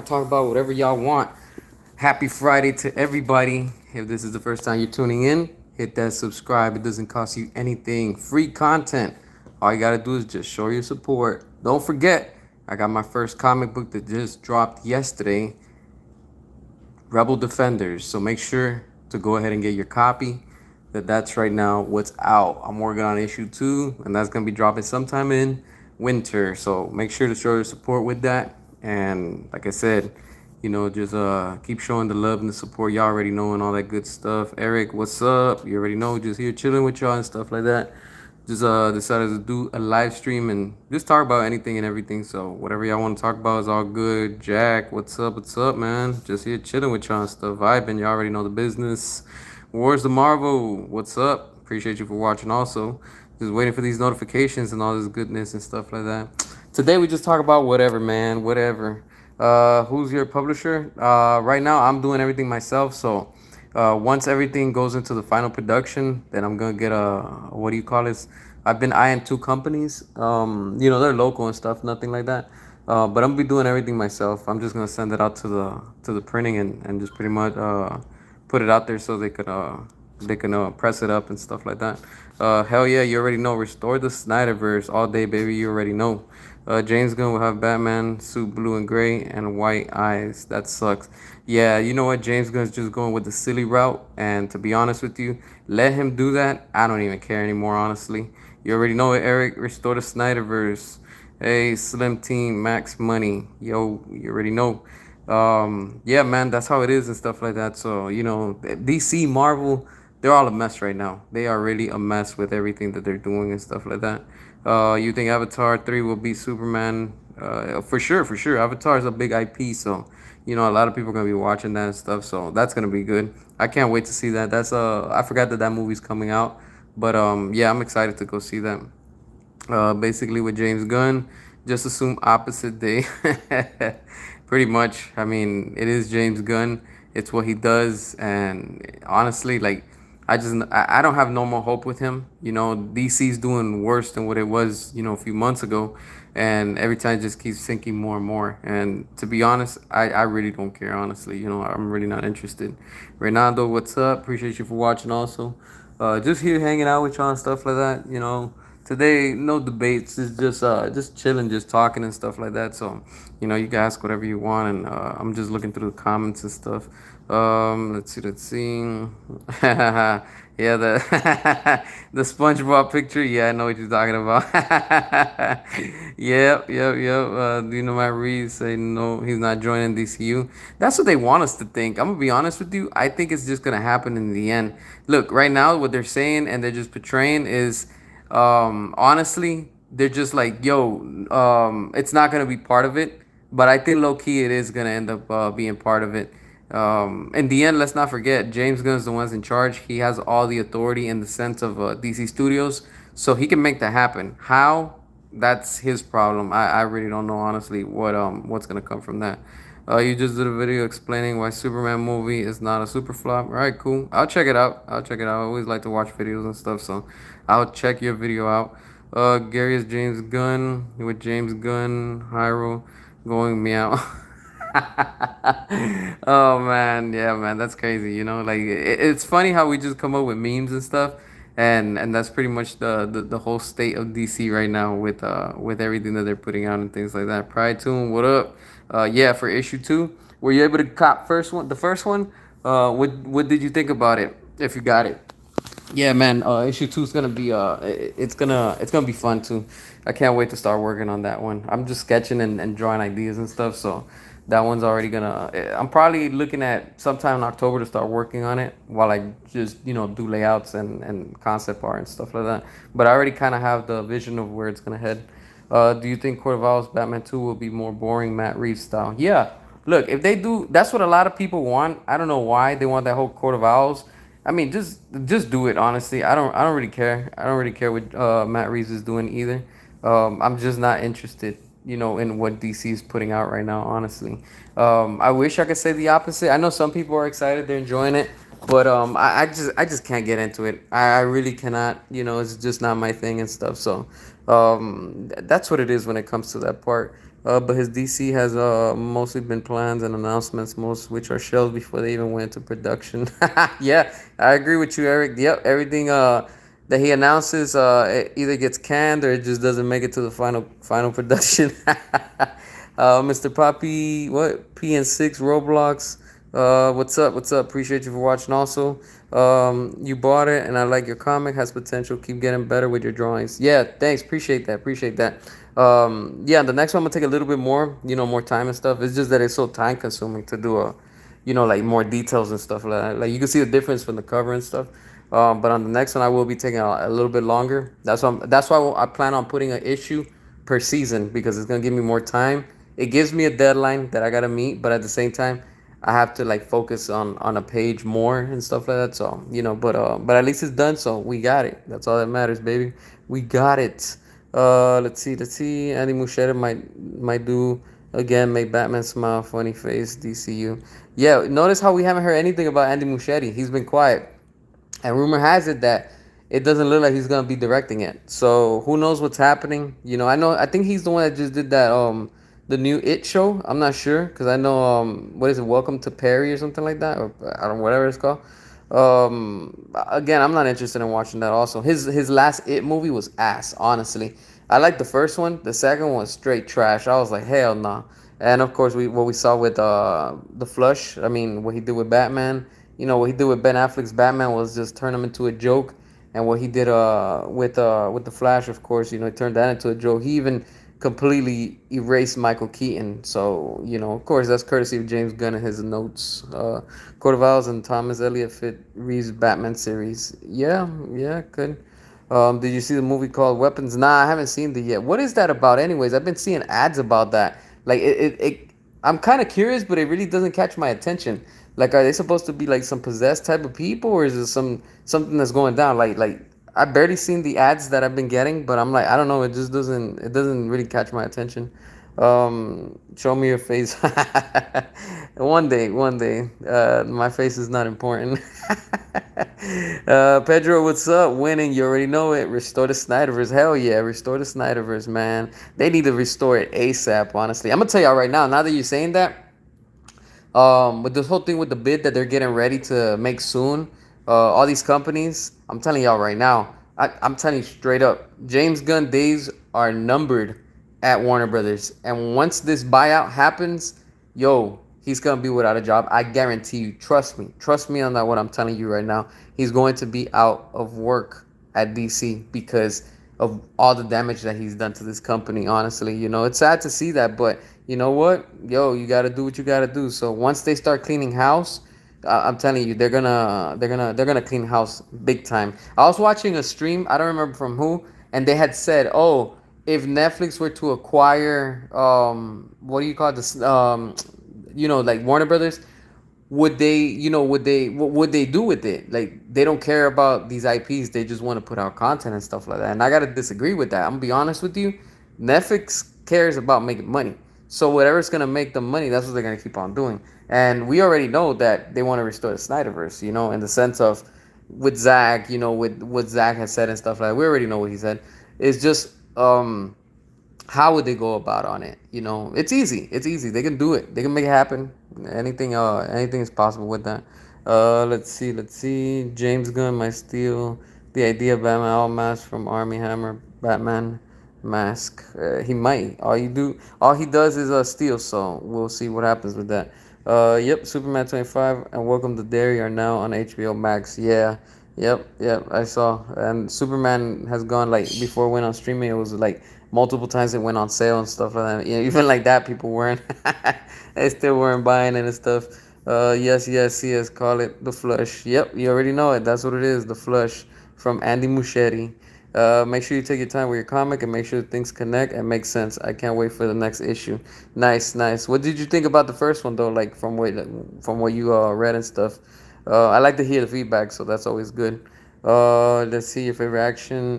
talk about whatever y'all want. Happy Friday to everybody. If this is the first time you're tuning in, hit that subscribe. It doesn't cost you anything. Free content. All you gotta do is just show your support. Don't forget, I got my first comic book that just dropped yesterday, Rebel Defenders. So make sure to go ahead and get your copy. That's right now what's out. I'm working on issue 2, and that's gonna be dropping sometime in winter. So make sure to show your support with that. And like I said, just keep showing the love and the support. Y'all already know and all that good stuff. Eric, what's up? You already know, just here chilling with y'all and stuff like that. Just decided to do a live stream and just talk about anything and everything. So whatever y'all want to talk about is all good. Jack, what's up? What's up, man? Just here chilling with y'all and stuff. Vibing, y'all already know the business. Wars the Marvel, what's up? Appreciate you for watching also. Just waiting for these notifications and all this goodness and stuff like that. Today we just talk about whatever, man, whatever. Who's your publisher? Right now I'm doing everything myself, so once everything goes into the final production, then I'm gonna get a, what do you call this? I've been eyeing 2 companies. They're local and stuff, nothing like that. But I'm gonna be doing everything myself. I'm just gonna send it out to the printing and just pretty much put it out there so they can press it up and stuff like that. Hell yeah, you already know. Restore the Snyderverse all day, baby. You already know. James Gunn will have Batman suit blue and gray and white eyes. That sucks. Yeah, you know what? James Gunn's just going with the silly route. And to be honest with you, let him do that. I don't even care anymore, honestly. You already know it, Eric. Restore the Snyderverse. Hey, Slim Team, Max Money. Yo, you already know. Yeah, man, that's how it is and stuff like that. So, DC, Marvel, they're all a mess right now. They are really a mess with everything that they're doing and stuff like that. You think Avatar 3 will be Superman? For sure, for sure. Avatar is a big IP, so a lot of people are gonna be watching that and stuff. So that's gonna be good. I can't wait to see that. I forgot that movie's coming out, but yeah, I'm excited to go see that. Basically with James Gunn, just assume opposite day. Pretty much. I mean, it is James Gunn. It's what he does, and honestly, like, I don't have no more hope with him. DC's doing worse than what it was, a few months ago, and every time it just keeps sinking more and more. And to be honest, I really don't care. Honestly, I'm really not interested. Reynaldo, what's up? Appreciate you for watching. Also, just here hanging out with y'all and stuff like that. Today, no debates. It's just chilling, just talking and stuff like that. So, you can ask whatever you want, and I'm just looking through the comments and stuff. Let's see. Yeah, the the SpongeBob picture. Yeah, I know what you're talking about. Yep. Matt Reeves say no, he's not joining DCU. That's what they want us to think. I'm gonna be honest with you. I think it's just gonna happen in the end. Look, right now, what they're saying and they're just portraying is, honestly, they're just like, yo, it's not gonna be part of it. But I think low key it is gonna end up being part of it. In the end, let's not forget James Gunn's the one's in charge. He has all the authority in the sense of DC Studios, so he can make that happen. How? That's his problem. I really don't know honestly what's gonna come from that. You just did a video explaining why Superman movie is not a super flop. All right, cool. I'll check it out. I always like to watch videos and stuff, so I'll check your video out. Gary is James Gunn with James Gunn, Hyro going meow. Oh man, yeah, man, that's crazy. Like it's funny how we just come up with memes and stuff, and that's pretty much the whole state of DC right now with everything that they're putting out and things like that. Pride Tune, what up? Yeah, for issue 2, were you able to cop the first one? What did you think about it? If you got it. Yeah, man. Issue 2 is gonna be it's gonna be fun too. I can't wait to start working on that one. I'm just sketching and drawing ideas and stuff, so that one's already gonna. I'm probably looking at sometime in October to start working on it while I just do layouts and concept art and stuff like that. But I already kind of have the vision of where it's gonna head. Do you think Court of Owls Batman 2 will be more boring Matt Reeves style? Yeah. Look, if they do, that's what a lot of people want. I don't know why they want that whole Court of Owls. I mean, just do it. Honestly, I don't really care. I don't really care what Matt Reeves is doing either. I'm just not interested, in what DC is putting out right now. Honestly, I wish I could say the opposite. I know some people are excited, they're enjoying it, but I just can't get into it. I really cannot. It's just not my thing and stuff. So that's what it is when it comes to that part. But his DC has mostly been plans and announcements, most which are shelved before they even went into production. Yeah, I agree with you, Eric. Yep, everything that he announces it either gets canned or it just doesn't make it to the final production. Mr. Poppy, what PN6 Roblox? What's up? What's up? Appreciate you for watching. Also, you bought it, and I like your comic. Has potential. Keep getting better with your drawings. Yeah, thanks. Appreciate that. Appreciate that. Yeah, the next one I'm gonna take a little bit more, more time and stuff. It's just that it's so time consuming to do like more details and stuff like that. Like you can see the difference from the cover and stuff. But on the next one, I will be taking a little bit longer. That's why I plan on putting an issue per season because it's gonna give me more time. It gives me a deadline that I gotta meet, but at the same time, I have to like focus on a page more and stuff like that. So but at least it's done. So we got it. That's all that matters, baby. We got it. Let's see. Andy Muschietti might do again. Make Batman smile, funny face, DCU. Yeah, notice how we haven't heard anything about Andy Muschietti. He's been quiet. And rumor has it that it doesn't look like he's gonna be directing it. So who knows what's happening? I think he's the one that just did that the new It show. I'm not sure because I know what is it? Welcome to Perry or something like that, or I don't know, whatever it's called. Again, I'm not interested in watching that. Also, his last It movie was ass. Honestly, I liked the first one. The second one was straight trash. I was like, hell no. Nah. And of course, what we saw with the Flush. I mean, what he did with Batman. What he did with Ben Affleck's Batman was just turn him into a joke, and what he did with the Flash, of course, he turned that into a joke. He even completely erased Michael Keaton. So of course, that's courtesy of James Gunn and his notes. Court of Owls and Thomas Elliott fit Reeves' Batman series. Yeah, yeah, good. Did you see the movie called Weapons? Nah, I haven't seen it yet. What is that about, anyways? I've been seeing ads about that. Like I'm kind of curious, but it really doesn't catch my attention. Like, are they supposed to be like some possessed type of people, or is it something that's going down? Like I barely seen the ads that I've been getting, but I'm like, I don't know. It doesn't really catch my attention. Show me your face. One day. My face is not important. Pedro, what's up? Winning, you already know it. Restore the Snyderverse. Hell yeah, restore the Snyderverse, man. They need to restore it ASAP, honestly. I'm gonna tell y'all right now that you're saying that, with this whole thing with the bid that they're getting ready to make soon, all these companies, I'm telling y'all right now, I'm telling you straight up, James Gunn days are numbered at Warner Brothers. And once this buyout happens, yo, he's gonna be without a job. I guarantee you. Trust me on that. What I'm telling you right now, he's going to be out of work at DC because of all the damage that he's done to this company. Honestly, it's sad to see that, but you know what, yo, you gotta do what you gotta do. So once they start cleaning house, I'm telling you, they're gonna clean house big time. I was watching a stream. I don't remember from who, and they had said, oh, if Netflix were to acquire, what do you call this, like Warner Brothers, would they do with it? Like, they don't care about these IPs. They just want to put out content and stuff like that. And I gotta disagree with that. I'm gonna be honest with you. Netflix cares about making money. So whatever's gonna make them money, that's what they're gonna keep on doing. And we already know that they want to restore the Snyderverse. In the sense of with Zach, with what Zach has said and stuff like that. We already know what he said. It's just how would they go about on it? It's easy. It's easy. They can do it. They can make it happen. Anything is possible with that. Let's see. James Gunn might steal the idea of Batman all mask from Army Hammer Batman mask. He might. All he does is steal. So we'll see what happens with that. Yep. Superman 25 and Welcome to Derry are now on HBO Max. Yeah. Yep. I saw. And Superman has gone, like, before it went on streaming. It was like multiple times it went on sale and stuff like that. Yeah, even like that, people weren't. They still weren't buying it and stuff. Yes. Call it the Flush. Yep, you already know it. That's what it is. The Flush from Andy Muschietti. Make sure you take your time with your comic and make sure things connect and make sense. I can't wait for the next issue. Nice. What did you think about the first one though? Like from what you read and stuff. I like to hear the feedback, so that's always good. Let's see your favorite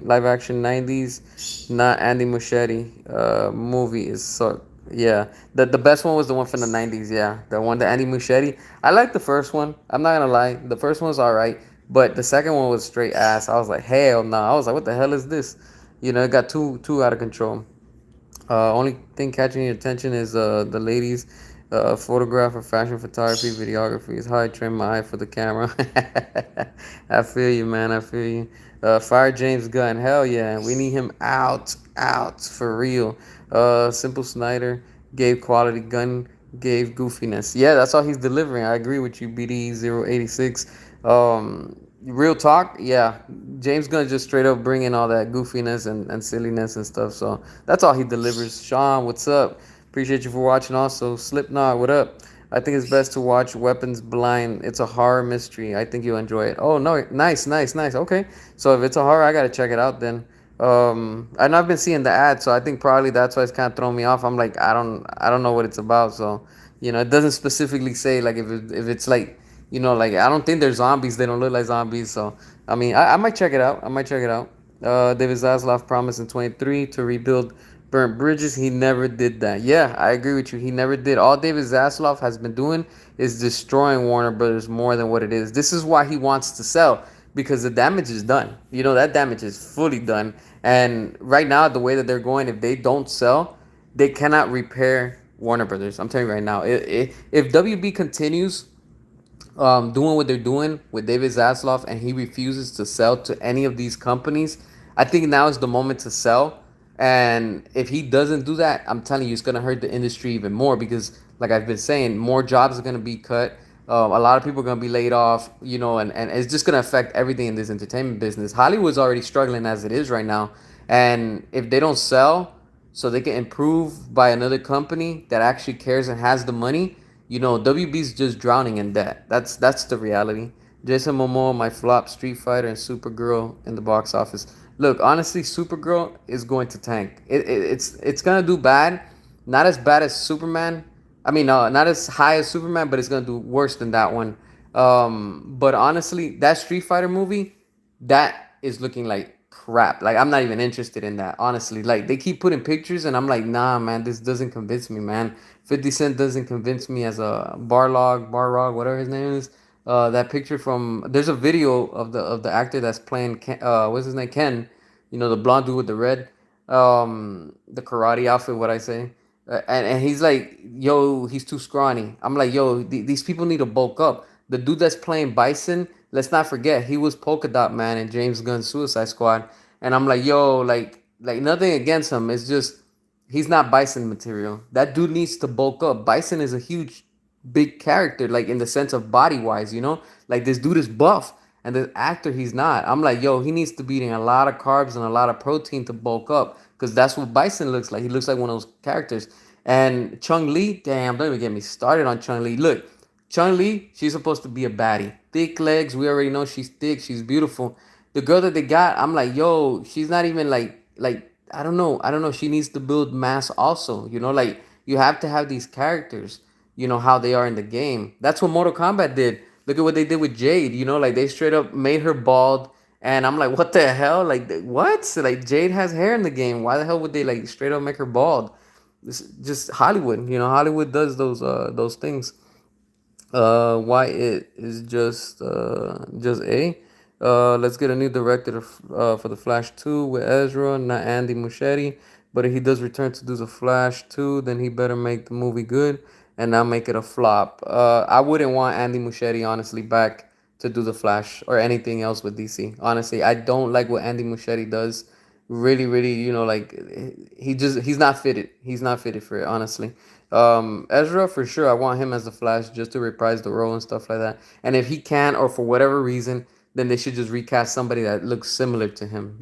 live action 90s, not Andy Muschietti. Movie is so, yeah. The best one was the one from the 90s, yeah. The one that Andy Muschietti. I like the first one. I'm not gonna lie. The first one was alright, but the second one was straight ass. I was like, hell no. I was like, what the hell is this? It got too out of control. Only thing catching your attention is the ladies, photographer, fashion photography, videography is how I train my eye for the camera. I feel you, man. I feel you. Fire James Gunn. Hell yeah. We need him out for real. Simple Snyder gave quality, Gun gave goofiness. Yeah, that's all he's delivering. I agree with you, BD086. Real talk, yeah. James Gunn just straight up bringing all that goofiness and silliness and stuff. So that's all he delivers. Sean, what's up? Appreciate you for watching. Also, Slipknot, what up? I think it's best to watch Weapons Blind. It's a horror mystery. I think you'll enjoy it. Oh no, nice. Okay, so if it's a horror, I gotta check it out then. And I've been seeing the ad, so I think probably that's why it's kind of throwing me off. I'm like, I don't know what it's about. So it doesn't specifically say like if it's like like I don't think they're zombies. They don't look like zombies. So I mean, I might check it out. I might check it out. David Zaslav promised in 23 to rebuild burnt bridges. He never did that. Yeah, I agree with you. He never did. All David Zaslav has been doing is destroying Warner Brothers more than what it is. This is why he wants to sell because the damage is done. That damage is fully done. And right now, the way that they're going, if they don't sell, they cannot repair Warner Brothers. I'm telling you right now. If WB continues doing what they're doing with David Zaslav and he refuses to sell to any of these companies, I think now is the moment to sell. And if he doesn't do that, I'm telling you, it's going to hurt the industry even more because, like I've been saying, more jobs are going to be cut. A lot of people are going to be laid off, and it's just going to affect everything in this entertainment business. Hollywood's already struggling as it is right now. And if they don't sell so they can improve by another company that actually cares and has the money, WB's just drowning in debt. That's the reality. Jason Momoa, my flop, Street Fighter, and Supergirl in the box office. Look, honestly, Supergirl is going to tank. It's gonna do bad, not as bad as Superman. I mean, not as high as Superman, but it's gonna do worse than that one. But honestly, that Street Fighter movie, that is looking like crap. Like I'm not even interested in that. Honestly, like they keep putting pictures, and I'm like, nah, man, this doesn't convince me, man. 50 Cent doesn't convince me as a Barlog, whatever his name is. That picture from there's a video of the actor that's playing what's his name, Ken, the blonde dude with the red, the karate outfit. What I say, and he's like, yo, he's too scrawny. I'm like, yo, these people need to bulk up. The dude that's playing Bison, let's not forget, he was Polka Dot Man in James Gunn's Suicide Squad, and I'm like, yo, like nothing against him. It's just he's not Bison material. That dude needs to bulk up. Bison is a huge, big character, like in the sense of body wise, Like this dude is buff, and the actor he's not. I'm like, yo, he needs to be eating a lot of carbs and a lot of protein to bulk up, because that's what Bison looks like. He looks like one of those characters. And Chung Li, damn, don't even get me started on Chung Li. Look, Chung Li, she's supposed to be a baddie. Thick legs, we already know she's thick, she's beautiful. The girl that they got, I'm like, yo, she's not even like I don't know. I don't know. She needs to build mass also. Like you have to have these characters, how they are in the game. That's what Mortal Kombat did. Look at what they did with Jade, like they straight up made her bald. And I'm like, what the hell? Like, what? So, like, Jade has hair in the game. Why the hell would they, like, straight up make her bald? This just Hollywood. Hollywood does those things. Why it is just a. Let's get a new director for the Flash 2 with Ezra, not Andy Muschietti. But if he does return to do the Flash 2, then he better make the movie good and not make it a flop. I wouldn't want Andy Muschietti honestly back to do the Flash or anything else with DC. Honestly, I don't like what Andy Muschietti does. Really, really, like he's not fitted. He's not fitted for it, honestly. Ezra for sure. I want him as the Flash just to reprise the role and stuff like that. And if he can, or for whatever reason, then they should just recast somebody that looks similar to him.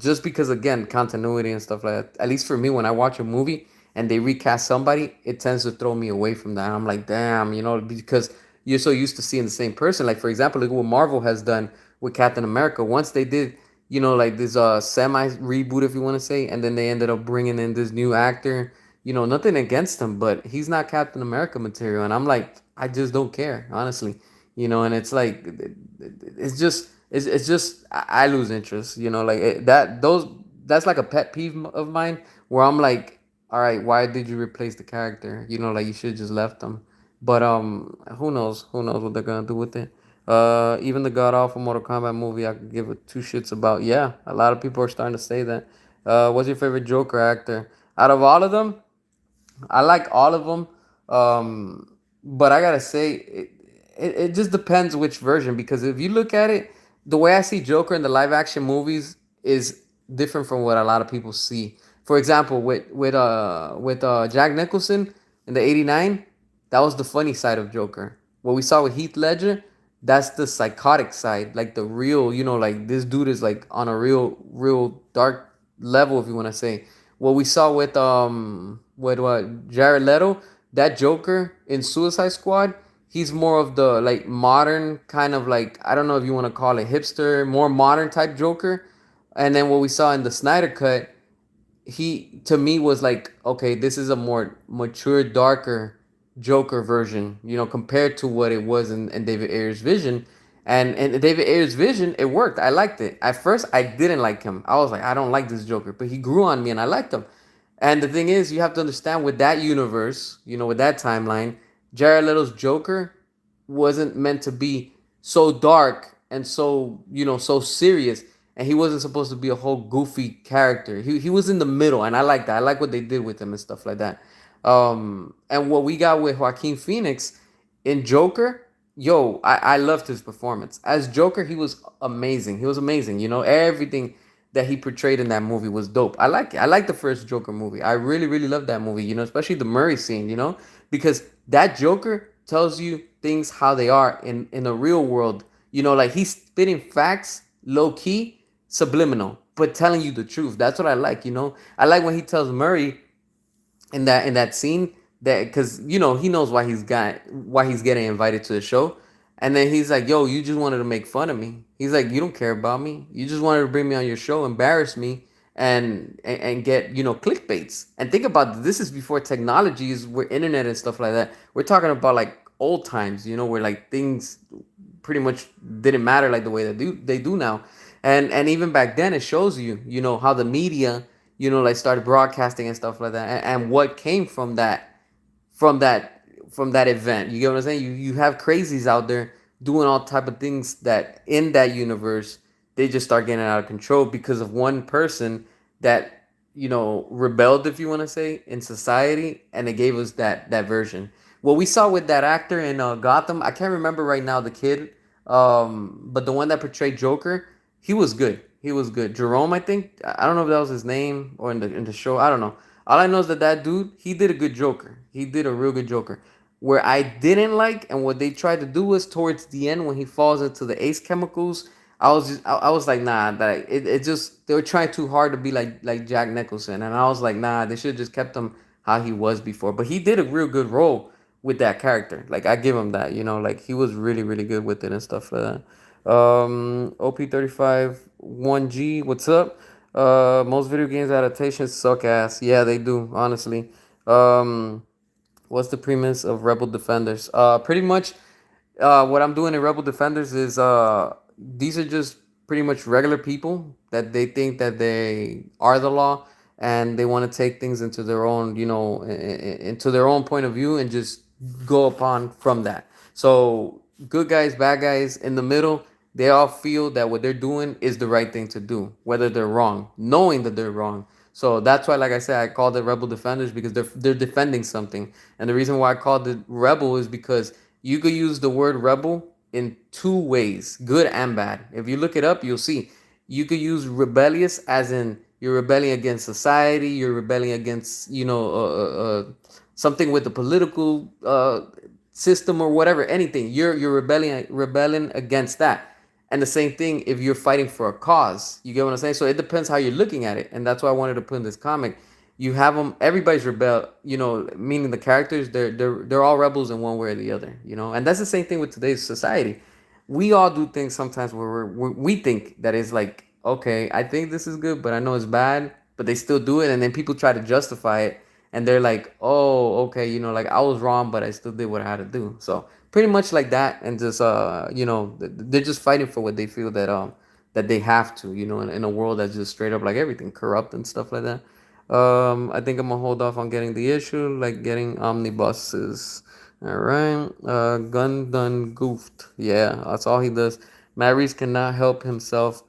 Just because again continuity and stuff like that. At least for me, when I watch a movie and they recast somebody, it tends to throw me away from that. I'm like, damn, because you're so used to seeing the same person. Like for example, look what Marvel has done with Captain America. Once they did like this semi reboot, if you want to say, and then they ended up bringing in this new actor. Nothing against him, but he's not Captain America material, and I'm like, I just don't care, honestly. And it's like, it's just I lose interest. Like that's like a pet peeve of mine where I'm like, all right, why did you replace the character? Like you should have just left them. But who knows what they're gonna do with it. Even the god awful Mortal Kombat movie, I could give it two shits about. Yeah, a lot of people are starting to say that. What's your favorite Joker actor? Out of all of them, I like all of them, but I gotta say, it just depends which version. Because if you look at it, the way I see Joker in the live action movies is different from what a lot of people see. For example, with Jack Nicholson in the '89, that was the funny side of Joker. What we saw with Heath Ledger, that's the psychotic side, like the real, like this dude is like on a real dark level, if you want to say. What we saw with what Jared Leto, that Joker in Suicide Squad, he's more of the like modern kind of, like, I don't know if you want to call it hipster, more modern type Joker. And then what we saw in the Snyder cut, he to me was like, okay, this is a more mature, darker Joker version, compared to what it was in David Ayer's vision. And David Ayer's vision, it worked. I liked it. At first, I didn't like him. I was like, I don't like this Joker, but he grew on me, and I liked him. And the thing is, you have to understand, with that universe, with that timeline, Jared Leto's Joker wasn't meant to be so dark and so, so serious. And he wasn't supposed to be a whole goofy character. He was in the middle, and I like that. I like what they did with him and stuff like that. And what we got with Joaquin Phoenix in Joker, yo, I loved his performance. As Joker, he was amazing. He was amazing. Everything that he portrayed in that movie was dope. I like it. I like the first Joker movie. I really, really love that movie, especially the Murray scene, because that Joker tells you things how they are in the real world. Like he's spitting facts low key, subliminal, but telling you the truth. That's what I like, I like when he tells Murray in that scene, that because he knows why he's getting invited to the show. And then he's like, yo, you just wanted to make fun of me. He's like, you don't care about me, you just wanted to bring me on your show, embarrass me, and get clickbaits. And think about this, is before technologies were internet and stuff like that. We're talking about like old times, where like things pretty much didn't matter like the way they do now. And even back then, it shows you, how the media, like started broadcasting and stuff like that, and what came from that from that event. You get what I'm saying? You have crazies out there doing all type of things that in that universe they just start getting out of control because of one person that rebelled, if you want to say, in society, and it gave us that version. What we saw with that actor in Gotham, I can't remember right now the kid, but the one that portrayed Joker, he was good. He was good. Jerome, I think. I don't know if that was his name or in the show. I don't know. All I know is that dude, he did a good Joker. He did a real good Joker. Where I didn't like, and what they tried to do was towards the end when he falls into the ace chemicals. I was like, nah, that it just, they were trying too hard to be like Jack Nicholson, and I was like, nah, they should have just kept him how he was before. But he did a real good role with that character. Like, I give him that, like he was really, really good with it and stuff like that. OP35 1G, what's up? Most video games adaptations suck ass. Yeah, they do, honestly. Um, what's the premise of Rebel Defenders? Pretty much, what I'm doing in Rebel Defenders is these are just pretty much regular people that they think that they are the law, and they want to take things into their own, into their own point of view, and just go upon from that. So good guys, bad guys, in the middle, they all feel that what they're doing is the right thing to do, whether they're wrong, knowing that they're wrong. So that's why, like I said, I called it Rebel Defenders, because they're defending something. And the reason why I called it Rebel is because you could use the word rebel in two ways, good and bad. If you look it up, you'll see. You could use rebellious as in you're rebelling against society, you're rebelling against, something with the political system or whatever, anything. You're rebelling against that. And the same thing if you're fighting for a cause. You get what I'm saying? So it depends how you're looking at it. And that's why I wanted to put in this comic. You have them, everybody's rebel, meaning the characters, they're all rebels in one way or the other, And that's the same thing with today's society. We all do things sometimes where we think that it's like, okay, I think this is good, but I know it's bad, but they still do it. And then people try to justify it, and they're like, oh, okay, like I was wrong, but I still did what I had to do. So pretty much like that. And just they're just fighting for what they feel that they have to, in a world that's just straight up like everything corrupt and stuff like that. I think I'm gonna hold off on getting the issue, like getting omnibuses. All right. Gun done goofed. Yeah, that's all he does. Matt Reeves cannot help himself.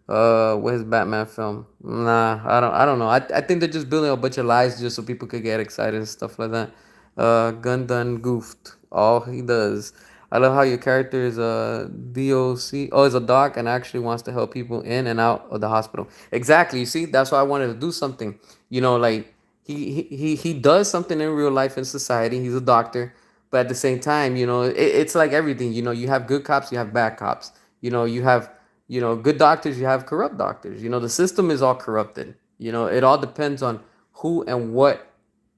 With his Batman film. Nah, I don't know. I think they're just building a bunch of lies just so people could get excited and stuff like that. Gun done goofed. All he does. I love how your character is a DOC. Oh, is a doc and actually wants to help people in and out of the hospital. Exactly. You see, that's why I wanted to do something. Like he does something in real life in society. He's a doctor, but at the same time, it's like everything. You have good cops, you have bad cops. You have good doctors, you have corrupt doctors. The system is all corrupted. It all depends on who and what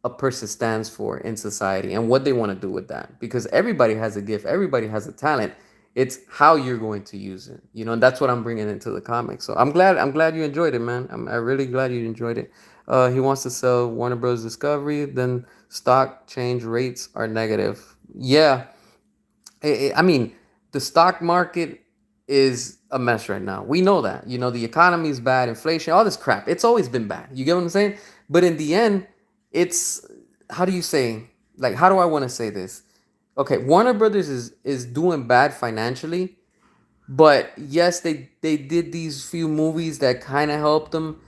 a person stands for in society and what they want to do with that. Because everybody has a gift, everybody has a talent. It's how you're going to use it. And that's what I'm bringing into the comics. So I'm glad you enjoyed it, man. I'm really glad you enjoyed it. He wants to sell Warner Bros. Discovery, then stock change rates are negative. Yeah, I mean, the stock market is a mess right now. We know that. The economy is bad, inflation, all this crap. It's always been bad. You get what I'm saying? But in the end, it's how do you say? Like, how do I want to say this? Okay, Warner Brothers is doing bad financially, but yes, they did these few movies that kind of helped them,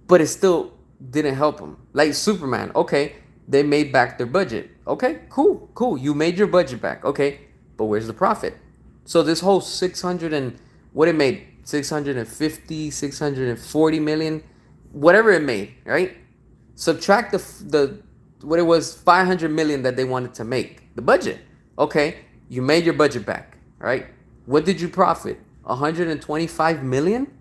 but it still didn't help them. Like Superman, okay, they made back their budget. Okay, cool, cool. You made your budget back. Okay, but where's the profit? So this whole 600 and what it made 650, 640 million, whatever it made, right? Subtract the what it was 500 million that they wanted to make the budget. Okay, you made your budget back. All right, what did you profit? 125 million.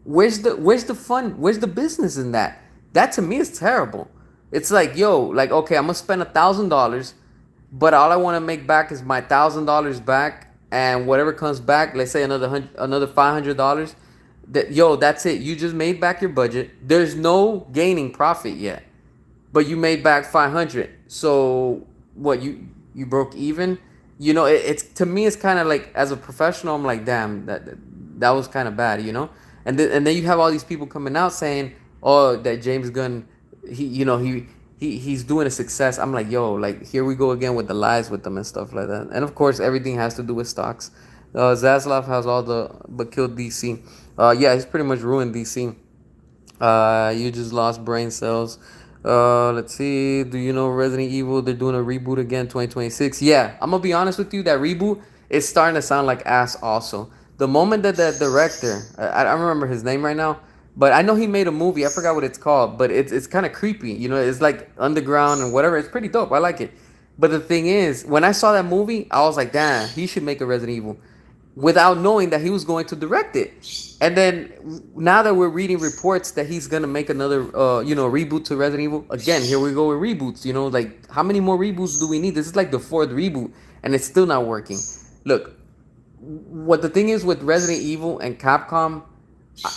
Where's the fun? Where's the business in that? That to me is terrible. It's like, yo, like, okay, I'm gonna spend $1,000, but all I want to make back is my $1,000 back, and whatever comes back, let's say another $500. That's it. You just made back your budget. There's no gaining profit yet, but you made back 500. So what you broke even? It's to me it's kind of like as a professional I'm like, damn, that was kind of bad, and then you have all these people coming out saying, oh, that James Gunn, he's doing a success. I'm like, yo, like here we go again with the lies with them and stuff like that. And of course everything has to do with stocks. Zaslav has all the but killed DC. Yeah, he's pretty much ruined DC. You just lost brain cells. Let's see. Do you know Resident Evil? They're doing a reboot again, 2026. Yeah, I'm gonna be honest with you. That reboot is starting to sound like ass. Also, the moment that the director, I don't remember his name right now, but I know he made a movie. I forgot what it's called, but it's kind of creepy. It's like underground and whatever. It's pretty dope. I like it. But the thing is, when I saw that movie, I was like, damn, he should make a Resident Evil without knowing that he was going to direct it. And then now that we're reading reports that he's gonna make another, reboot to Resident Evil. Again, here we go with reboots. Like how many more reboots do we need? This is like the fourth reboot, and it's still not working. Look, what the thing is with Resident Evil and Capcom,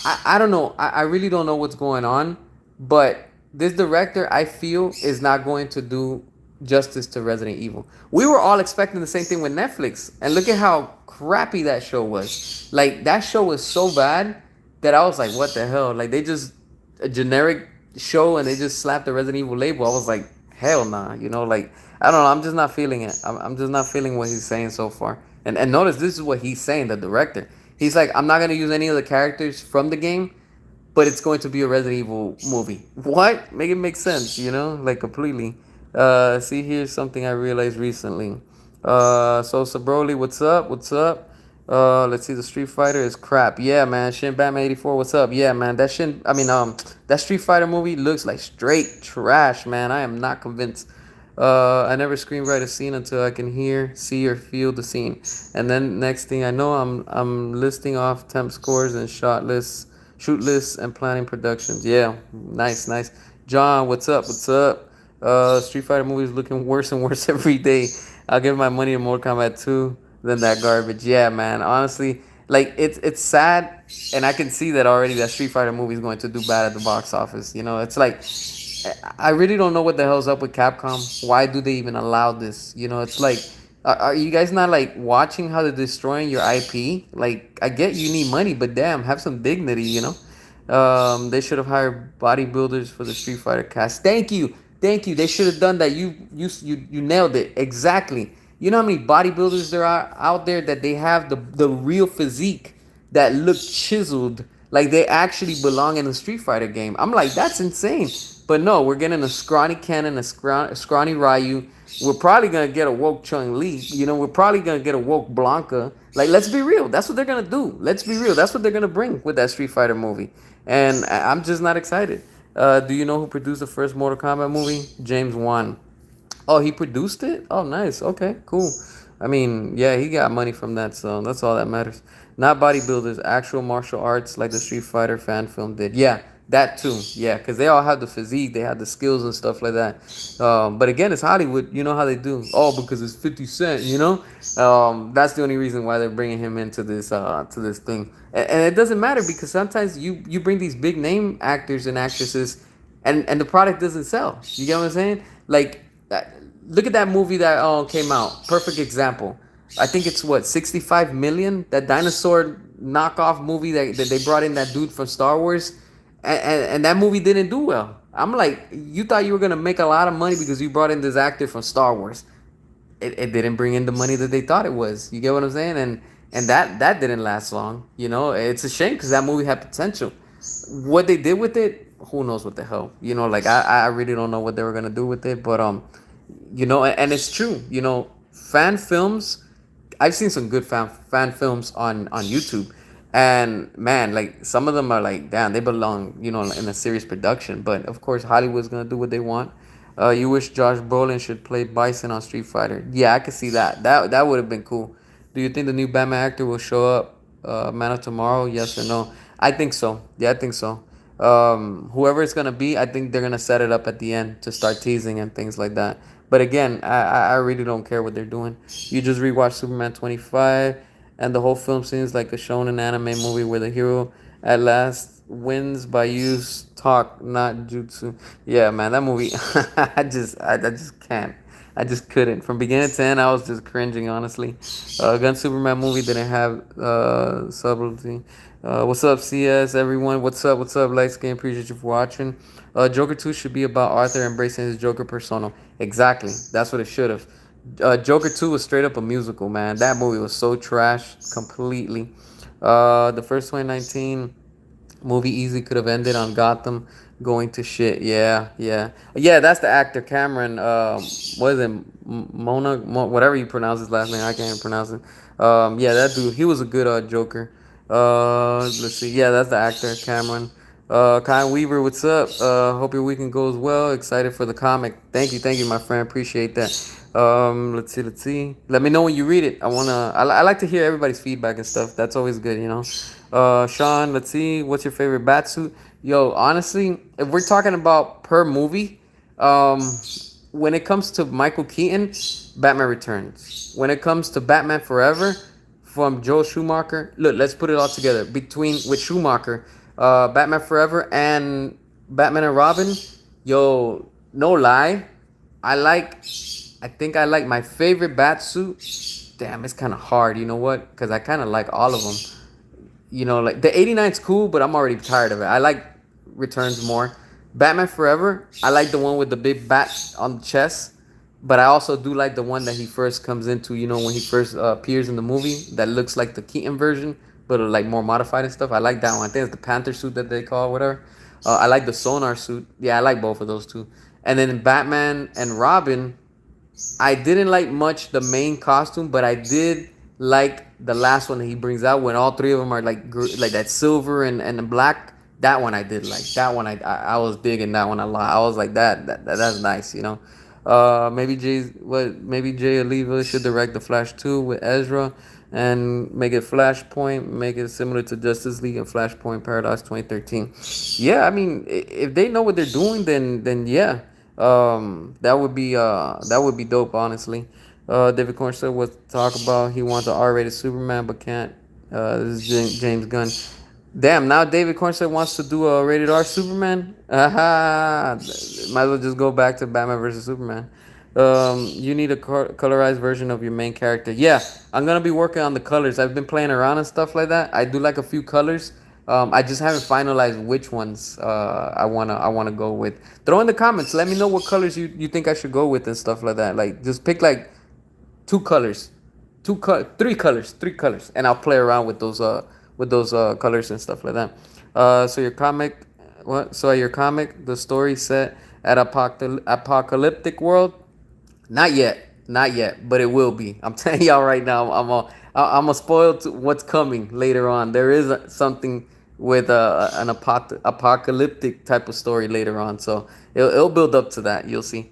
I don't know. I really don't know what's going on, but this director I feel is not going to do justice to Resident Evil. We were all expecting the same thing with Netflix, and look at how crappy that show was. Like that show was so bad that I was like, what the hell? Like they just a generic show and they just slapped the Resident Evil label. I was like, hell nah. Like I don't know. I'm just not feeling it. I'm just not feeling what he's saying so far. And notice this is what he's saying. The director. He's like, I'm not gonna use any of the characters from the game, but it's going to be a Resident Evil movie. What? Make it make sense, like completely. See, here's something I realized recently. So Sabroli, what's up? What's up? Let's see, the Street Fighter is crap. Yeah, man. Shin Batman 84, what's up? Yeah, man. That Street Fighter movie looks like straight trash, man. I am not convinced. I never screenwrite a scene until I can hear, see, or feel the scene. And then next thing I know, I'm listing off temp scores and shoot lists, and planning productions. Yeah, nice, nice. John, what's up? What's up? Street Fighter movies looking worse and worse every day. I'll give my money to Mortal Kombat 2 than that garbage. Yeah, man. Honestly, like it's sad, and I can see that already. That Street Fighter movie is going to do bad at the box office. It's like I really don't know what the hell's up with Capcom. Why do they even allow this? It's like, are you guys not like watching how they're destroying your IP? Like, I get you need money, but damn, have some dignity. They should have hired bodybuilders for the Street Fighter cast. Thank you. They should have done that. You nailed it exactly. You know how many bodybuilders there are out there that they have the real physique that look chiseled, Like they actually belong in a Street Fighter game. I'm like, that's insane. But no, we're getting a scrawny Ken, a scrawny Ryu. We're probably gonna get a woke Chung Li. You know, we're probably gonna get a woke Blanca. Like, let's be real. That's what they're gonna do. Let's be real. That's what they're gonna bring with that Street Fighter movie. And I'm just not excited. Do you know who produced the first Mortal Kombat movie? James Wan. Oh, he produced it? Oh, nice. Okay, cool. I mean, yeah, he got money from that, so that's all that matters. Not bodybuilders, actual martial arts like the Street Fighter fan film did. Yeah, that too. Yeah, because they all have the physique, they have the skills and stuff like that. But again, it's Hollywood. You know how they do. Oh, because it's 50 Cent, you know? That's the only reason why they're bringing him into this to this thing. And it doesn't matter because sometimes you bring these big name actors and actresses and the product doesn't sell. You get what I'm saying? Like, look at that movie that came out. Perfect example. I think it's what 65 million. That dinosaur knockoff movie that they brought in that dude from Star Wars, and that movie didn't do well. I'm like, you thought you were gonna make a lot of money because you brought in this actor from Star Wars. It didn't bring in the money that they thought it was. You get what I'm saying? And that didn't last long. You know, it's a shame because that movie had potential. What they did with it, who knows what the hell. You know, like I really don't know what they were gonna do with it, but you know, and it's true. You know, fan films. I've seen some good fan films on YouTube, and man, like some of them are like, damn, they belong, you know, in a serious production. But of course, Hollywood's gonna do what they want. You wish Josh Brolin should play Bison on Street Fighter. Yeah, I could see that. That would have been cool. Do you think the new Batman actor will show up, Man of Tomorrow? Yes or no? I think so. Yeah, I think so. Whoever it's gonna be, I think they're gonna set it up at the end to start teasing and things like that. But again, I really don't care what they're doing. You just rewatch Superman 25, and the whole film seems like a shonen anime movie where the hero at last wins by use talk, not jutsu. Yeah, man, that movie, I just can't. I just couldn't. From beginning to end, I was just cringing, honestly. Gun Superman movie didn't have subtlety. What's up, CS, everyone? What's up? What's up, Light Skin? Appreciate you for watching. Joker 2 should be about Arthur embracing his Joker persona. Exactly. That's what it should have. Joker 2 was straight up a musical, man. That movie was so trash completely. The first 2019 movie easily could have ended on Gotham going to shit. Yeah. That's the actor Cameron. What is it? Whatever you pronounce his last name, I can't even pronounce it. Yeah, that dude. He was a good Joker. Let's see. Yeah, that's the actor Cameron. Kyle Weaver, what's up? Hope your weekend goes well. Excited for the comic. Thank you, my friend. Appreciate that. Let's see. Let me know when you read it. I like to hear everybody's feedback and stuff. That's always good, you know. Sean, let's see. What's your favorite bat suit? Yo, honestly, if we're talking about per movie, when it comes to Michael Keaton, Batman Returns. When it comes to Batman Forever, from Joel Schumacher. Look, let's put it all together. With Schumacher, Batman Forever and Batman and Robin. Yo, no lie, I think I like my favorite bat suit. Damn, it's kind of hard. You know what? Because I kind of like all of them. You know, like the 89's cool, but I'm already tired of it. I like Returns more. Batman Forever, I like the one with the big bat on the chest. But I also do like the one that he first comes into, you know, when he first appears in the movie that looks like the Keaton version, but like more modified and stuff. I like that one. I think it's the Panther suit that they call, whatever. I like the Sonar suit. Yeah, I like both of those too. And then in Batman and Robin, I didn't like much the main costume, but I did like the last one that he brings out when all three of them are like that silver and black. That one I did like. That one I was digging that one a lot. I was like that's nice, you know. Maybe Jay Oliva should direct the Flash 2 with Ezra and make it Flashpoint, make it similar to Justice League and Flashpoint Paradox 2013. Yeah, I mean, if they know what they're doing, then yeah, that would be dope, honestly. David Cornstar was talk about he wants an R-rated Superman but can't. This is James Gunn. Damn, now David Cornstar wants to do a rated R Superman. Aha! Might as well just go back to Batman versus Superman. You need a colorized version of your main character. Yeah, I'm gonna be working on the colors. I've been playing around and stuff like that. I do like a few colors. I just haven't finalized which ones I wanna go with. Throw in the comments. Let me know what colors you think I should go with and stuff like that. Like just pick like two colors, three colors, and I'll play around with those colors and stuff like that. So your comic, what? So your comic, the story set at apocalyptic world. Not yet, not yet, but it will be. I'm telling y'all right now. I'm a spoil to what's coming later on. There is something with an apocalyptic type of story later on, so it'll build up to that. You'll see.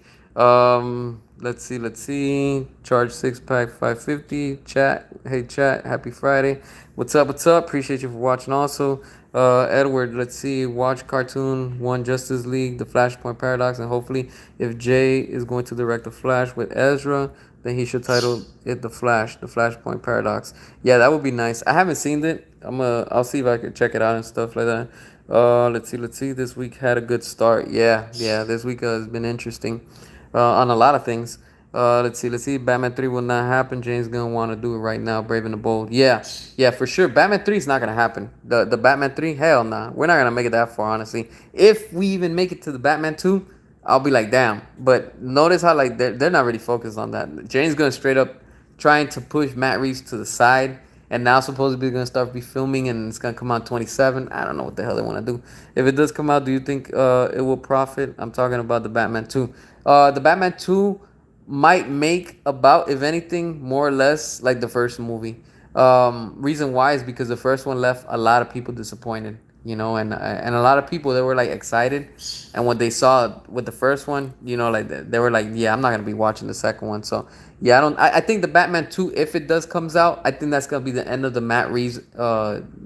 Let's see. Charge 6 pack 550. Chat. Hey chat. Happy Friday. What's up? What's up? Appreciate you for watching. Also, Edward. Let's see. Watch cartoon one Justice League, the Flashpoint Paradox, and hopefully, if Jay is going to direct the Flash with Ezra, then he should title it the Flash, the Flashpoint Paradox. Yeah, that would be nice. I haven't seen it. I'll see if I can check it out and stuff like that. Let's see. This week had a good start. Yeah. This week has been interesting on a lot of things. Let's see. Batman 3 will not happen. James Gunn want to do it right now. Brave and the Bold. Yeah, for sure. Batman 3 is not gonna happen. The Batman 3, hell nah. We're not gonna make it that far, honestly. If we even make it to the Batman 2, I'll be like, damn. But notice how like they're not really focused on that. James Gunn straight up trying to push Matt Reeves to the side, and now supposedly gonna start be filming, and it's gonna come out 27. I don't know what the hell they want to do. If it does come out, do you think it will profit? I'm talking about the Batman 2. The Batman 2 might make about, if anything, more or less like the first movie. Reason why is because the first one left a lot of people disappointed, and a lot of people they were like excited, and when they saw with the first one, like they were like, yeah, I'm not gonna be watching the second one. So yeah, I think the Batman 2, if it does comes out, I think that's gonna be the end of the Matt Reeves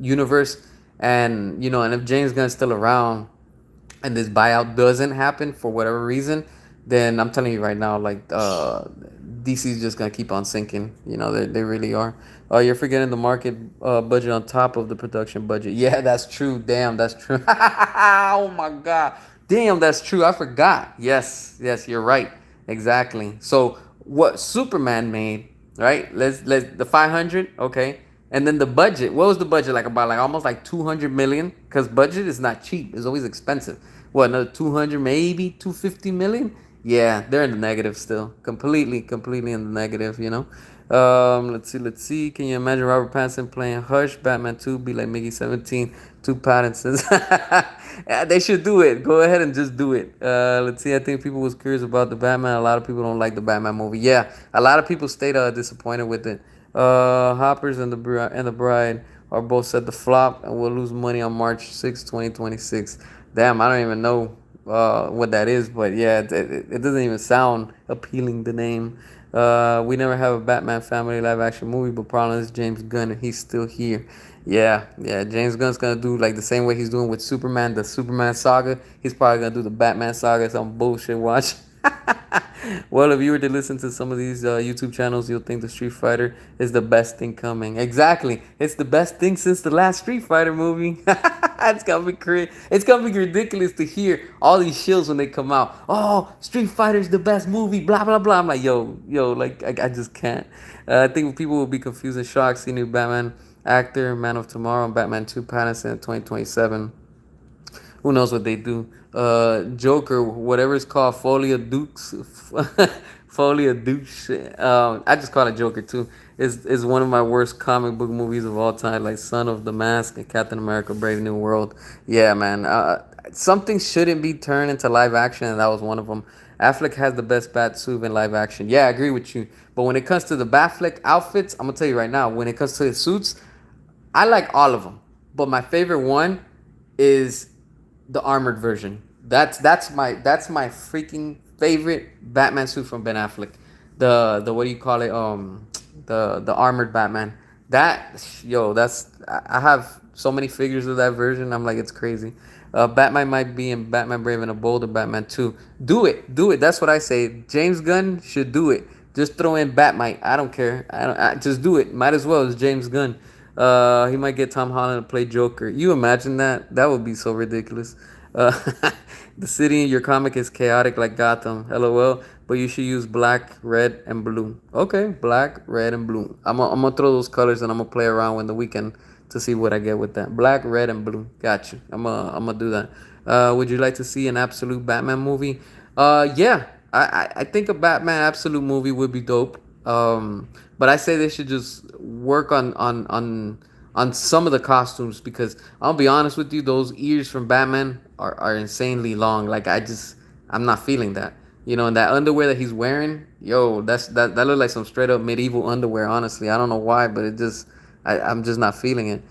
universe, and if James Gunn's still around and this buyout doesn't happen for whatever reason, then I'm telling you right now, like DC's just gonna keep on sinking. They really are. You're forgetting the market budget on top of the production budget. Yeah, that's true. Damn, that's true. Oh my god. Damn, that's true. I forgot. Yes, you're right. Exactly. So what Superman made, right? Let's the 500, okay? And then the budget. What was the budget like? About like almost like 200 million, because budget is not cheap. It's always expensive. What, another 200, maybe 250 million? Yeah, they're in the negative still. Completely in the negative, Let's see. Can you imagine Robert Pattinson playing Hush, Batman 2, be like Mickey 17, two Pattinsons? Yeah, they should do it. Go ahead and just do it. Let's see. I think people was curious about the Batman. A lot of people don't like the Batman movie. Yeah, a lot of people stayed disappointed with it. Hoppers and the Bride are both set to flop and will lose money on March 6, 2026. Damn, I don't even know what that is, but yeah, it doesn't even sound appealing, the name. We never have a Batman family live action movie, but problem is James Gunn, and he's still here. Yeah, James Gunn's gonna do like the same way he's doing with Superman, the Superman saga. He's probably gonna do the Batman saga, some bullshit watch. Well, if you were to listen to some of these YouTube channels, you'll think the Street Fighter is the best thing coming. Exactly, it's the best thing since the last Street Fighter movie. It's gonna be ridiculous to hear all these shills when they come out. Oh, Street Fighter's the best movie. Blah blah blah. I'm like, yo, like I just can't. I think people will be confused and shocked seeing new Batman actor, Man of Tomorrow, and Batman 2 Pattinson in 2027. Who knows what they do? Joker, whatever it's called, Folia Dukes, Folia Dukes. I just call it Joker too. Is one of my worst comic book movies of all time, like Son of the Mask and Captain America: Brave New World. Yeah, man. Something shouldn't be turned into live action, and that was one of them. Affleck has the best bat suit in live action. Yeah, I agree with you. But when it comes to the Batfleck outfits, I'm gonna tell you right now. When it comes to his suits, I like all of them, but my favorite one is the armored version. That's my freaking favorite Batman suit from Ben Affleck. The what do you call it? The armored Batman. I have so many figures of that version. I'm like, it's crazy. Batman might be in Batman Brave and the Bold or Batman 2. Do it. That's what I say. James Gunn should do it. Just throw in Batmite. I don't care. Just do it. Might as well. It's James Gunn. He might get Tom Holland to play Joker. You imagine that? That would be so ridiculous. Uh, the city in your comic is chaotic like Gotham. LOL. But you should use black, red, and blue. Okay, black, red, and blue. I'm gonna throw those colors and I'm gonna play around in the weekend to see what I get with that. Black, red, and blue. Got you. I'm gonna do that. Would you like to see an absolute Batman movie? Yeah. I think a Batman absolute movie would be dope. But I say they should just work on some of the costumes, because I'll be honest with you, those ears from Batman are insanely long. Like I'm not feeling that. And that underwear that he's wearing, yo, that look like some straight up medieval underwear. Honestly, I don't know why, but I'm just not feeling it.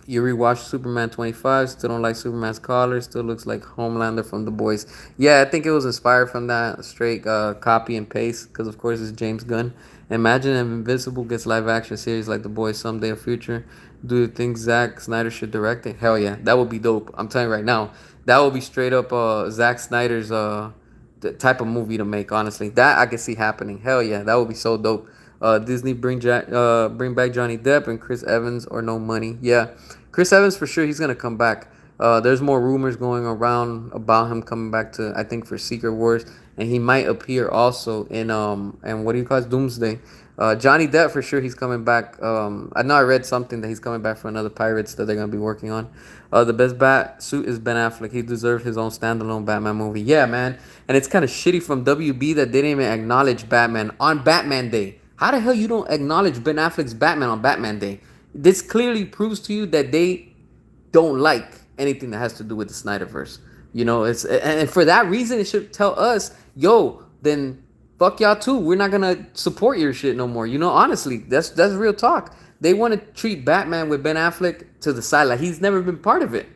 You rewatched Superman 25, still don't like Superman's collar, still looks like Homelander from The Boys. Yeah, I think it was inspired from that straight copy and paste, because of course it's James Gunn. Imagine if Invincible gets live action series like The Boys someday in future. Do you think Zack Snyder should direct it? Hell yeah, that would be dope. I'm telling you right now, that would be straight up Zack Snyder's the type of movie to make. Honestly, that I could see happening. Hell yeah, that would be so dope. Disney bring back Johnny Depp and Chris Evans or no money. Yeah, Chris Evans for sure. He's gonna come back. There's more rumors going around about him coming back to, I think, for Secret Wars, and he might appear also in and what do you call it, Doomsday. Johnny Depp for sure. He's coming back. I know I read something that he's coming back for another Pirates that they're gonna be working on. The best bat suit is Ben Affleck. He deserved his own standalone Batman movie. Yeah, man. And it's kind of shitty from WB that they didn't even acknowledge Batman on Batman Day. How the hell you don't acknowledge Ben Affleck's Batman on Batman Day? This clearly proves to you that they don't like anything that has to do with the Snyderverse. It's, and for that reason, it should tell us, yo, then fuck y'all too. We're not gonna support your shit no more. Honestly, that's real talk. They want to treat Batman with Ben Affleck to the side like he's never been part of it.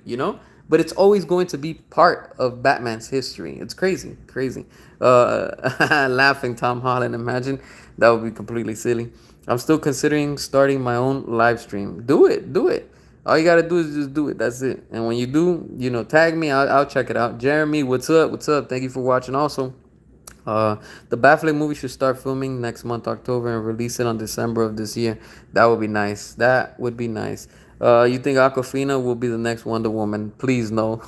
But it's always going to be part of Batman's history. It's crazy, crazy. Laughing Tom Holland. Imagine that would be completely silly. I'm still considering starting my own live stream. Do it, do it. All you gotta do is just do it. That's it. And when you do, tag me. I'll check it out. Jeremy, what's up? What's up? Thank you for watching. Also, uh, the Batfleck movie should start filming next month, October, and release it on December of this year. That would be nice. That would be nice. You think Aquafina will be the next Wonder Woman? Please no.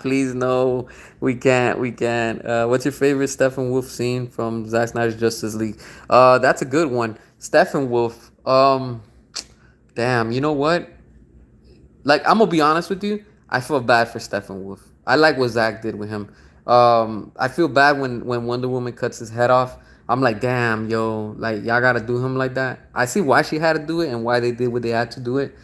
Please no. We can't. We can't. What's your favorite Steppenwolf scene from Zack Snyder's Justice League? That's a good one. Steppenwolf. Damn. You know what? Like, I'm gonna be honest with you, I feel bad for Steppenwolf. I like what Zach did with him. I feel bad when Wonder Woman cuts his head off. I'm like, damn, yo, like y'all gotta do him like that. I see why she had to do it and why they did what they had to do it.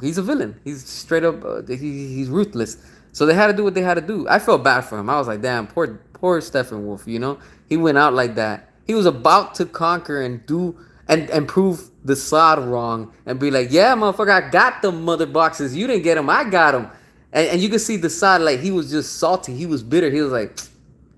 He's a villain. He's straight up. He's ruthless. So they had to do what they had to do. I felt bad for him. I was like, damn, poor Steppenwolf. He went out like that. He was about to conquer and do and prove the sod wrong and be like, yeah, motherfucker, I got them mother boxes. You didn't get them. I got them. And you can see the side, like, he was just salty. He was bitter. He was like,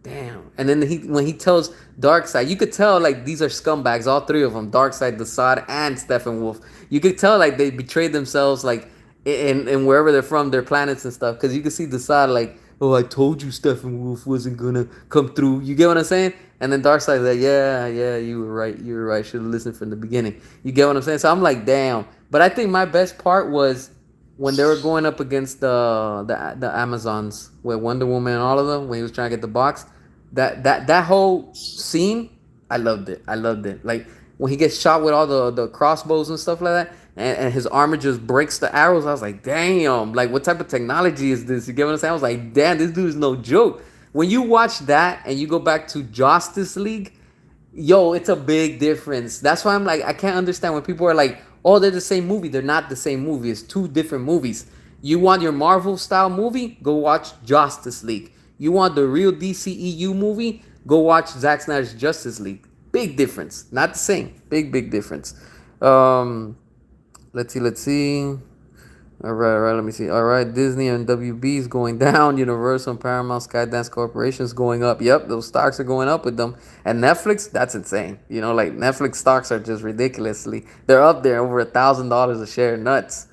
damn. And then when he tells Darkseid, you could tell, like, these are scumbags, all three of them, Darkseid, the Sod, and Steppenwolf. You could tell, like, they betrayed themselves, like, in wherever they're from, their planets and stuff. Because you could see the Sod, like, oh, I told you Steppenwolf wasn't gonna come through. You get what I'm saying? And then Darkseid's like, yeah, you were right. You were right. Should have listened from the beginning. You get what I'm saying? So I'm like, damn. But I think my best part was when they were going up against the Amazons with Wonder Woman and all of them, when he was trying to get the box. That whole scene, I loved it. I loved it. Like when he gets shot with all the crossbows and stuff like that, and his armor just breaks the arrows. I was like, damn, like what type of technology is this? You get what I'm saying? I was like, damn, this dude is no joke. When you watch that and you go back to Justice League, yo, it's a big difference. That's why I'm like, I can't understand when people are like, oh, they're the same movie. They're not the same movie. It's two different movies. You want your Marvel style movie? Go watch Justice League. You want the real DCEU movie? Go watch Zack Snyder's Justice League. Big difference. Not the same. Big difference. Um, let's see. All right, let me see. All right, Disney and WB is going down. Universal and Paramount, Skydance Corporation's going up. Yep, those stocks are going up with them. And Netflix, that's insane. Like Netflix stocks are just ridiculously. They're up there over $1,000 a share. Nuts.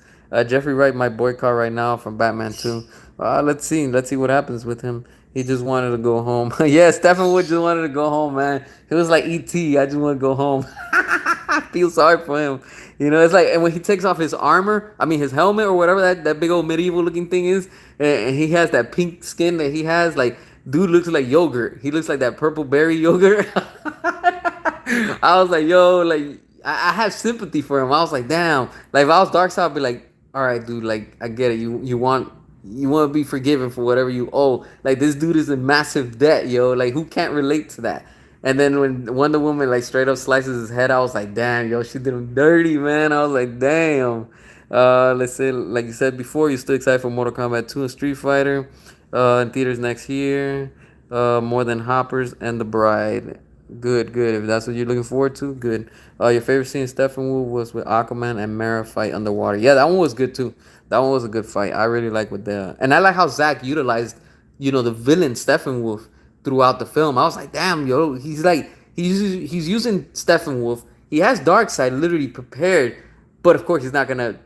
Jeffrey Wright might boycott right now from Batman 2. Let's see what happens with him. He just wanted to go home. Yeah, Steppenwood just wanted to go home, man. It was like E.T. I just want to go home. I feel sorry for him. It's like, and when he takes off his armor, I mean his helmet or whatever that big old medieval looking thing is, and he has that pink skin that he has, like, dude looks like yogurt. He looks like that purple berry yogurt. I was like, yo, like, I have sympathy for him. I was like, damn. Like, if I was Darkseid, I'd be like, all right, dude, like, I get it. You want to be forgiven for whatever you owe. Like, this dude is in massive debt, yo. Like, who can't relate to that? And then when Wonder Woman like straight up slices his head, I was like, damn, yo, she did him dirty, man. I was like, damn. Let's say, like you said before, you're still excited for Mortal Kombat 2 and Street Fighter in theaters next year. More than Hoppers and The Bride. Good, good. If that's what you're looking forward to, good. Your favorite scene in Steppenwolf was with Aquaman and Mara fight underwater. Yeah, that one was good too. That one was a good fight. I really like what the and I like how Zach utilized, the villain Steppenwolf throughout the film. I was like, damn, yo, he's using Steppenwolf. He has Darkseid literally prepared, but of course he's not gonna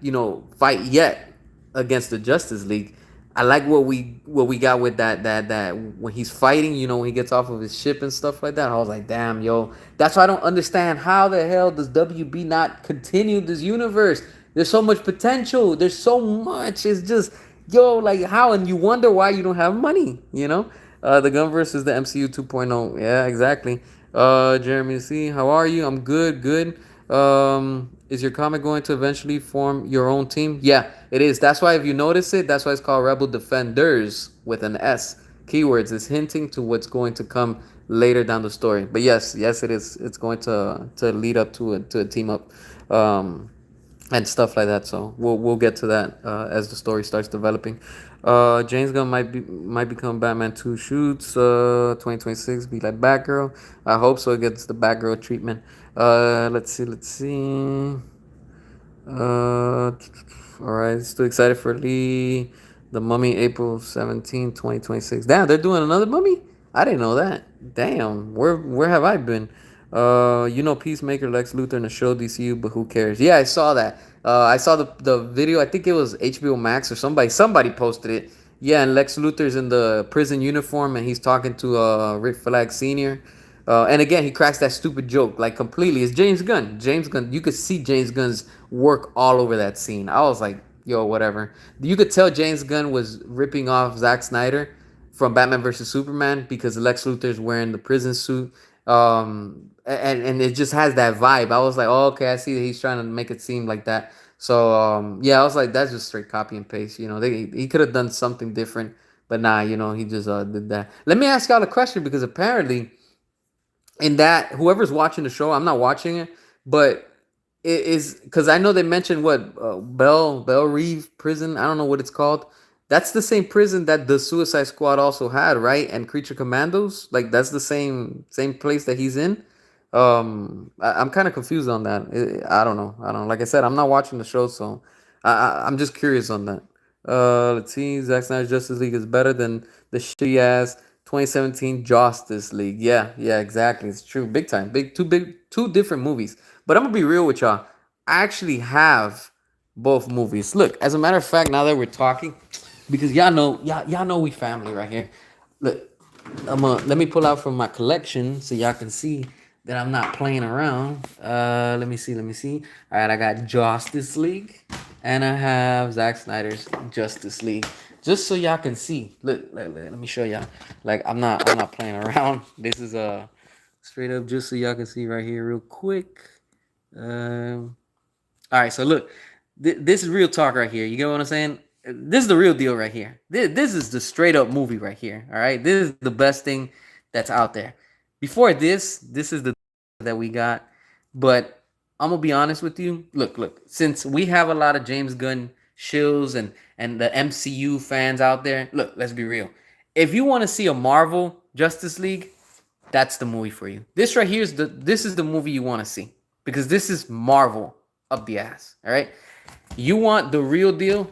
fight yet against the Justice League. I like what we got with that when he's fighting, when he gets off of his ship and stuff like that. I was like, damn, yo, that's why I don't understand how the hell does WB not continue this universe? There's so much potential. There's so much. It's just, yo, like how, and you wonder why you don't have money. The Gunverse is the MCU 2.0. Yeah, exactly. Jeremy C, how are you? I'm good, good. Is your comic going to eventually form your own team? Yeah, it is. That's why if you notice it, that's why it's called Rebel Defenders with an S. Keywords is hinting to what's going to come later down the story. But yes, yes, it is. It's going to lead up to a team up. And stuff like that. So we'll get to that as the story starts developing. James Gunn might become Batman 2 shoots 2026 be like Batgirl. I hope so. It gets the Batgirl treatment. Let's see. All right, still excited for Lee. The Mummy, April 17, 2026. Damn, they're doing another Mummy? I didn't know that. Damn, where have I been? Peacemaker, Lex Luthor in the show DCU, but who cares? Yeah, I saw that. I saw the video. I think it was HBO Max or somebody posted it. Yeah, and Lex Luthor's in the prison uniform and he's talking to Rick Flag Sr. And again, he cracks that stupid joke like completely. It's James Gunn. James Gunn. You could see James Gunn's work all over that scene. I was like, yo, whatever. You could tell James Gunn was ripping off Zack Snyder from Batman versus Superman because Lex Luthor's wearing the prison suit. And it just has that vibe. I was like, oh, okay, I see that he's trying to make it seem like that. So yeah, I was like, that's just straight copy and paste. He could have done something different, but nah, he just did that. Let me ask y'all a question because apparently in that whoever's watching the show, I'm not watching it, but it is because I know they mentioned what Bell Reeve prison. I don't know what it's called. That's the same prison that the Suicide Squad also had, right? And Creature Commandos, like that's the same place that he's in. I'm kind of confused on that. I don't know. I don't know. Like I said, I'm not watching the show, so I'm just curious on that. Let's see. Zack Snyder's Justice League is better than the shitty ass 2017 Justice League. Yeah, yeah, exactly. It's true. Big time. Two different movies. But I'm gonna be real with y'all. I actually have both movies. Look, as a matter of fact, now that we're talking, because y'all know we family right here. Look, let me pull out from my collection so y'all can see that I'm not playing around. Let me see. All right, I got Justice League, and I have Zack Snyder's Justice League. Just so y'all can see. Look, let me show y'all. Like I'm not playing around. This is straight up, just so y'all can see right here, real quick. All right, so look, this is real talk right here. You get what I'm saying? This is the real deal right here. This is the straight up movie right here. All right, this is the best thing that's out there. Before this is the that we got. But I'm gonna be honest with you. Look. Since we have a lot of James Gunn shills and the MCU fans out there, look, let's be real. If you want to see a Marvel Justice League, that's the movie for you. This right here is the movie you want to see because this is Marvel up the ass. All right. You want the real deal?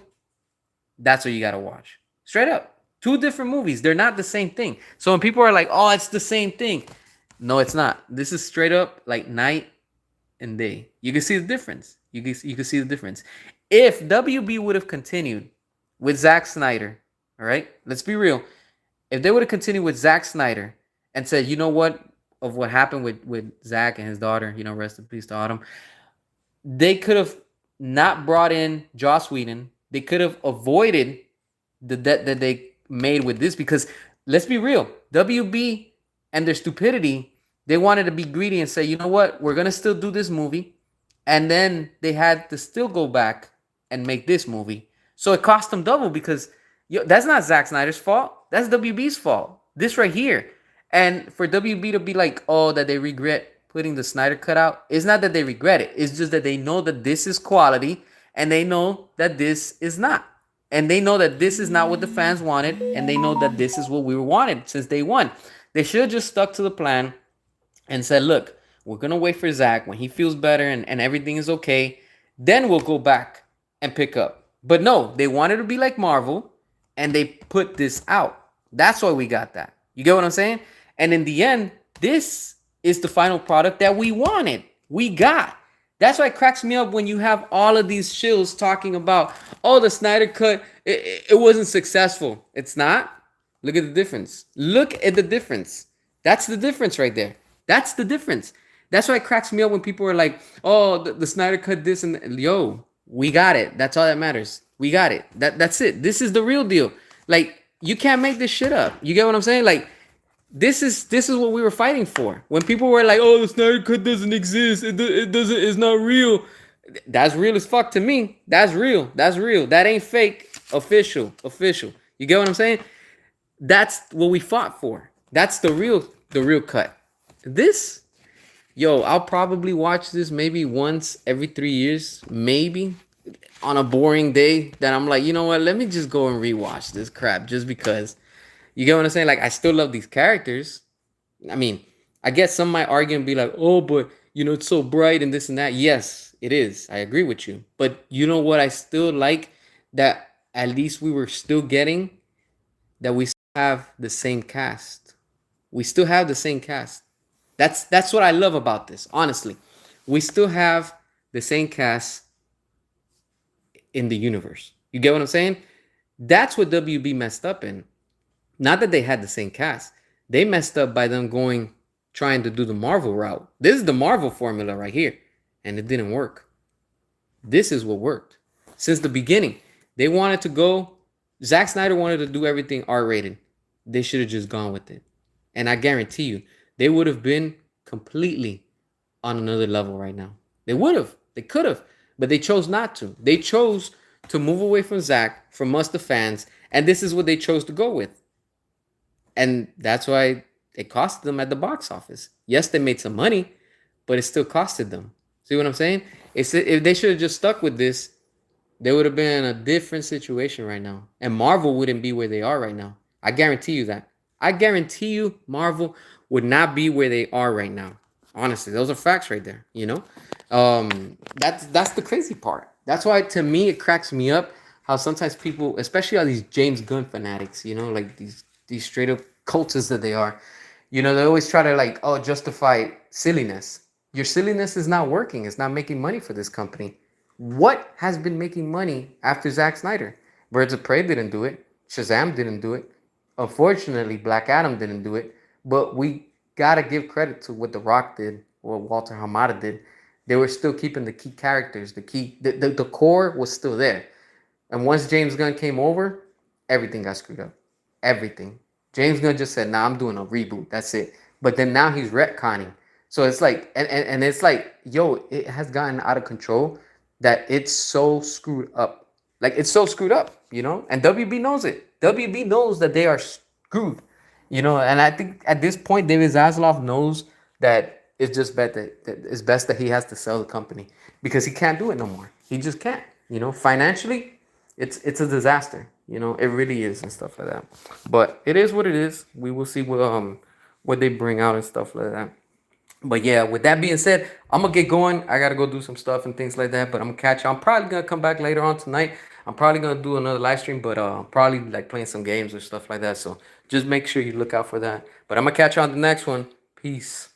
That's what you gotta watch. Straight up. Two different movies. They're not the same thing. So when people are like, oh, it's the same thing. No, it's not. This is straight up like night and day. You can see the difference. You can see the difference. If WB would have continued with Zack Snyder, all right, let's be real. If they would have continued with Zack Snyder and said, you know what, of what happened with Zack and his daughter, rest in peace to Autumn, they could have not brought in Joss Whedon. They could have avoided the debt that they made with this because let's be real, WB and their stupidity, they wanted to be greedy and say, you know what, we're gonna still do this movie, and then they had to still go back and make this movie. So it cost them double because that's not Zack Snyder's fault. That's WB's fault. This right here. And for WB to be like, oh, that they regret putting the Snyder cut out, it's not that they regret it. It's just that they know that this is quality and they know that this is not. And they know that this is not what the fans wanted, and they know that this is what we wanted since day one. They should have just stuck to the plan and said, look, we're going to wait for Zach when he feels better and everything is okay. Then we'll go back and pick up. But no, they wanted to be like Marvel and they put this out. That's why we got that. You get what I'm saying? And in the end, this is the final product that we wanted. We got. That's why it cracks me up when you have all of these shills talking about, oh, the Snyder Cut, it wasn't successful. It's not. Look at the difference. Look at the difference. That's the difference right there. That's the difference. That's why it cracks me up when people are like, oh, the Snyder Cut this and yo, we got it. That's all that matters. We got it. That's it. This is the real deal. Like, you can't make this shit up. You get what I'm saying? Like, this is what we were fighting for. When people were like, "Oh, the Snyder Cut doesn't exist. It doesn't. It's not real." That's real as fuck to me. That's real. That's real. That ain't fake. Official. Official. You get what I'm saying? That's what we fought for. That's the real cut. This, yo, I'll probably watch this maybe once every 3 years, maybe on a boring day that I'm like, you know what? Let me just go and rewatch this crap just because. You get what I'm saying? Like, I still love these characters. I mean, I guess some might argue and be like, oh, but, it's so bright and this and that. Yes, it is. I agree with you. But you know what I still like? That at least we were still getting, that we still have the same cast. We still have the same cast. That's what I love about this, honestly. We still have the same cast in the universe. You get what I'm saying? That's what WB messed up in. Not that they had the same cast. They messed up by them trying to do the Marvel route. This is the Marvel formula right here. And it didn't work. This is what worked. Since the beginning, they wanted to go, Zack Snyder wanted to do everything R-rated. They should have just gone with it. And I guarantee you, they would have been completely on another level right now. They would have. They could have. But they chose not to. They chose to move away from Zack, from us, the fans. And this is what they chose to go with. And that's why it costed them at the box office. Yes, they made some money, but it still costed them. See what I'm saying? If they should have just stuck with this, they would have been in a different situation right now. And Marvel wouldn't be where they are right now. I guarantee you that. I guarantee you Marvel would not be where they are right now. Honestly, those are facts right there, That's the crazy part. That's why, to me, it cracks me up how sometimes people, especially all these James Gunn fanatics, like these straight up cultists that they are, they always try to justify silliness. Your silliness is not working. It's not making money for this company. What has been making money after Zack Snyder? Birds of Prey didn't do it. Shazam didn't do it. Unfortunately, Black Adam didn't do it. But we gotta give credit to what The Rock did or Walter Hamada did. They were still keeping the key characters. The core was still there. And once James Gunn came over, everything got screwed up. Everything. James Gunn just said, nah, I'm doing a reboot. That's it. But then now he's retconning. So it's like, and it's like, yo, it has gotten out of control that it's so screwed up. Like, it's so screwed up, And WB knows it. WB knows that they are screwed, And I think at this point, David Zaslav knows that it's just that it's best that he has to sell the company because he can't do it no more. He just can't, Financially, it's a disaster. It really is and stuff like that. But it is what it is. We will see what they bring out and stuff like that. But yeah, with that being said, I'm gonna get going. I gotta go do some stuff and things like that. But I'm gonna catch you. I'm probably gonna come back later on tonight. I'm probably gonna do another live stream, but probably like playing some games or stuff like that. So just make sure you look out for that. But I'm gonna catch you on the next one. Peace.